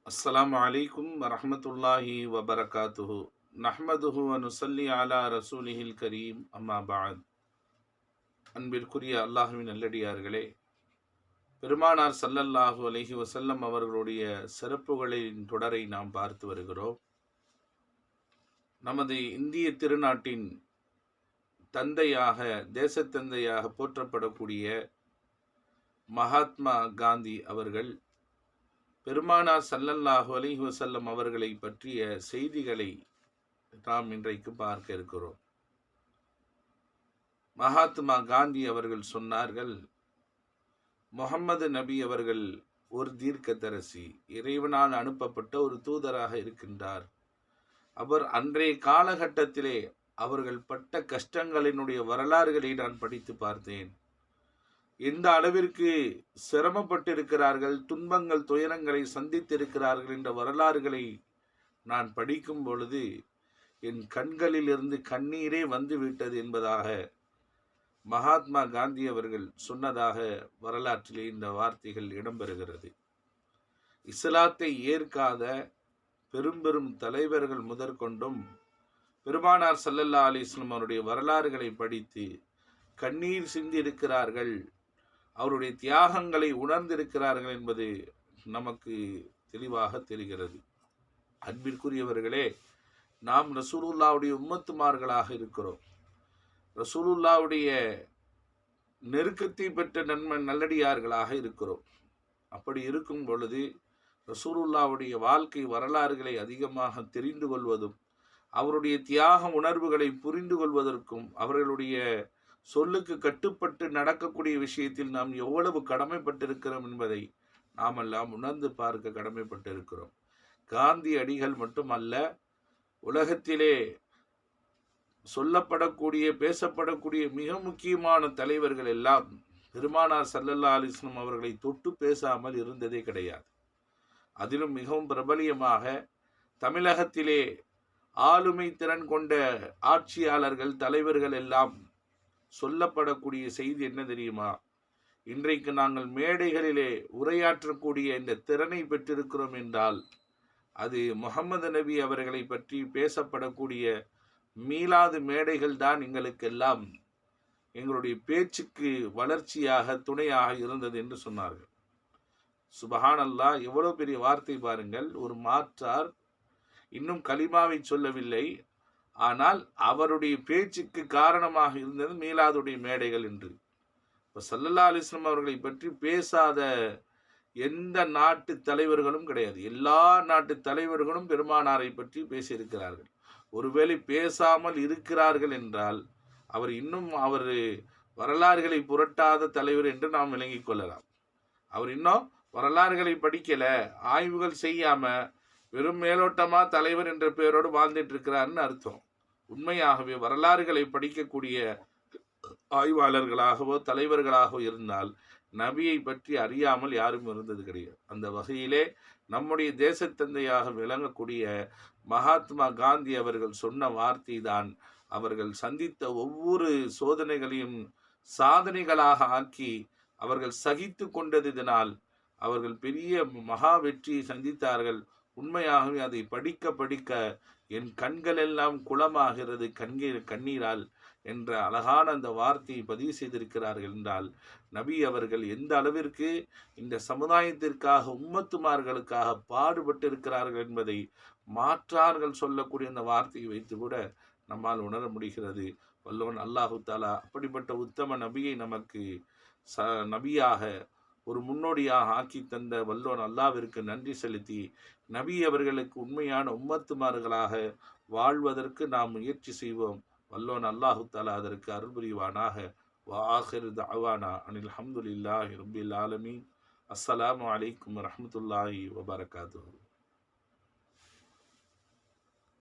அஸ்ஸலாமு அலைக்கும் வரஹ்மத்துல்லாஹி வபரகாத்துஹு. நஹ்மதுஹு வ நுஸல்லி அலா ரசூலிஹில் கரீம். அம்மா பஅத். அன்பிற்குரிய அல்லாஹ்வின் நல்லடியார்களே, பெருமானார் ஸல்லல்லாஹு அலைஹி வஸல்லம் அவர்களுடைய சிறப்புகளின் தொடரை நாம் பார்த்து வருகிறோம். நமது இந்திய திருநாட்டின் தந்தையாக, தேசத்தந்தையாக போற்றப்படக்கூடிய மகாத்மா காந்தி அவர்கள் பெருமானார் ஸல்லல்லாஹு அலைஹி வஸல்லம் அவர்களை பற்றிய செய்திகளை நாம் இன்றைக்கு பார்க்க இருக்கிறோம். மகாத்மா காந்தி அவர்கள் சொன்னார்கள், முஹம்மது நபி அவர்கள் ஒரு தீர்க்கதரிசி, இறைவனால் அனுப்பப்பட்ட ஒரு தூதராக இருக்கின்றார். அவர் அன்றைய காலகட்டத்திலே அவர்கள் பட்ட கஷ்டங்களினுடைய வரலாறுகளை நான் படித்து பார்த்தேன். எந்த அளவிற்கு சிரமப்பட்டிருக்கிறார்கள், துன்பங்கள் துயரங்களை சந்தித்திருக்கிறார்கள் என்ற வரலாறுகளை நான் படிக்கும் பொழுது என் கண்களில் இருந்து கண்ணீரே வந்துவிட்டது என்பதாக மகாத்மா காந்தி அவர்கள் சொன்னதாக வரலாற்றிலே இந்த வார்த்தைகள் இடம்பெறுகிறது. இஸ்லாத்தை ஏற்காத பெரும் பெரும் தலைவர்கள் முதற்கொண்டும் பெருமானார் ஸல்லல்லாஹு அலைஹி வஸல்லம் அவருடைய வரலாறுகளை படித்து கண்ணீர் சிந்தி இருக்கிறார்கள், அவருடைய தியாகங்களை உணர்ந்திருக்கிறார்கள் என்பது நமக்கு தெளிவாக தெரிகிறது. அன்பிற்குரியவர்களே, நாம் ரசூலுல்லாவுடைய உம்மத்துமார்களாக இருக்கிறோம். ரசூலுல்லாவுடைய நெருக்கத்தை பெற்ற நல்லடியார்களாக இருக்கிறோம். அப்படி இருக்கும் பொழுது ரசூலுல்லாவுடைய வாழ்க்கை வரலாறுகளை அதிகமாக தெரிந்து கொள்வதும், அவருடைய தியாக உணர்வுகளை புரிந்து கொள்வதற்கும், அவர்களுடைய சொல்லுக்கு கட்டுப்பட்டு நடக்கக்கூடிய விஷயத்தில் நாம் எவ்வளவு கடமைப்பட்டிருக்கிறோம் என்பதை நாம் எல்லாம் உணர்ந்து பார்க்க கடமைப்பட்டிருக்கிறோம். காந்தி அடிகள் மட்டுமல்ல, உலகத்திலே சொல்லப்படக்கூடிய பேசப்படக்கூடிய மிக முக்கியமான தலைவர்கள் எல்லாம் பெருமானார் ஸல்லல்லாஹு அலைஹி வஸல்லம் அவர்களை தொட்டு பேசாமல் இருந்ததே கிடையாது. அதிலும் மிகவும் பிரபலியமாக தமிழகத்திலே ஆளுமை திறன் கொண்ட ஆட்சியாளர்கள், தலைவர்கள் எல்லாம் சொல்லப்படக்கூடிய செய்தி என்ன தெரியுமா? இன்றைக்கு நாங்கள் மேடைகளிலே உரையாற்றக்கூடிய இந்த திறனை பெற்றிருக்கிறோம் என்றால் அது முஹம்மது நபி அவர்களை பற்றி பேசப்படக்கூடிய மீளாது மேடைகள் தான் எங்களுக்கெல்லாம் எங்களுடைய பேச்சுக்கு வளர்ச்சியாக துணையாக இருந்தது என்று சொன்னார்கள். சுபஹானல்லாஹ், எவ்வளவு பெரிய வார்த்தை பாருங்கள். ஒரு மாற்றார் இன்னும் கலிமாவை சொல்லவில்லை, ஆனால் அவருடைய பேச்சுக்கு காரணமாக இருந்தது மீலாதுடைய மேடைகள் என்று. இப்போ ஸல்லல்லாஹு அலைஹி வஸல்லம் அவர்களை பற்றி பேசாத எந்த நாட்டு தலைவர்களும் கிடையாது. எல்லா நாட்டு தலைவர்களும் பெருமானாரை பற்றி பேசியிருக்கிறார்கள். ஒருவேளை பேசாமல் இருக்கிறார்கள் என்றால் அவர் இன்னும் வரலாறுகளை புரட்டாத தலைவர் என்று நாம் விளங்கிக் கொள்ளலாம். அவர் இன்னும் வரலாறுகளை படிக்கல, ஆய்வுகள் செய்யாம வெறும் மேலோட்டமா தலைவர் என்ற பெயரோடு வாழ்ந்துட்டு இருக்கிறார்னு அர்த்தம். உண்மையாகவே வரலாறுகளை படிக்கக்கூடிய ஆய்வாளர்களாகவோ தலைவர்களாகவோ இருந்தால் நபியை பற்றி அறியாமல் யாரும் இருந்தது கிடையாது. அந்த வகையிலே நம்முடைய தேசத்தந்தையாக விளங்கக்கூடிய மகாத்மா காந்தி அவர்கள் சொன்ன வார்த்தை தான் அவர்கள் சந்தித்த ஒவ்வொரு சோதனைகளையும் சாதனைகளாக ஆக்கி அவர்கள் சகித்து கொண்டதினால் அவர்கள் பெரிய மகா வெற்றியை சந்தித்தார்கள். உண்மையாகவே அதை படிக்க படிக்க என் கண்கள் எல்லாம் குளமாகிறது கண்ணீரால் என்ற அழகான அந்த வார்த்தையை பதிவு செய்திருக்கிறார்கள் என்றால் நபி அவர்கள் எந்த அளவிற்கு இந்த சமுதாயத்திற்காக, உம்மத்துமார்களுக்காக பாடுபட்டு இருக்கிறார்கள் என்பதை மாற்றார்கள் சொல்லக்கூடிய அந்த வார்த்தையை வைத்து கூட நம்மால் உணர முடிகிறது. வல்லவன் அல்லாஹு தாலா அப்படிப்பட்ட உத்தம நபியை நமக்கு நபியாக ஒரு முன்னோடியாக ஆக்கி தந்த வல்லோன் அல்லாவிற்கு நன்றி செலுத்தி நபி அவர்களுக்கு உண்மையான உம்மத்துமார்களாக வாழ்வதற்கு நாம் முயற்சி செய்வோம். வல்லோன் அல்லாஹு தஆலா அதற்கு அருள் புரிவானாக. வஆகிரு தஅவானா அனில் ஹம்துலில்லாஹி ரப்பில் ஆலமீன். அஸ்ஸலாமு அலைக்கும் வரஹ்மத்துல்லாஹி வபரகாத்துஹு.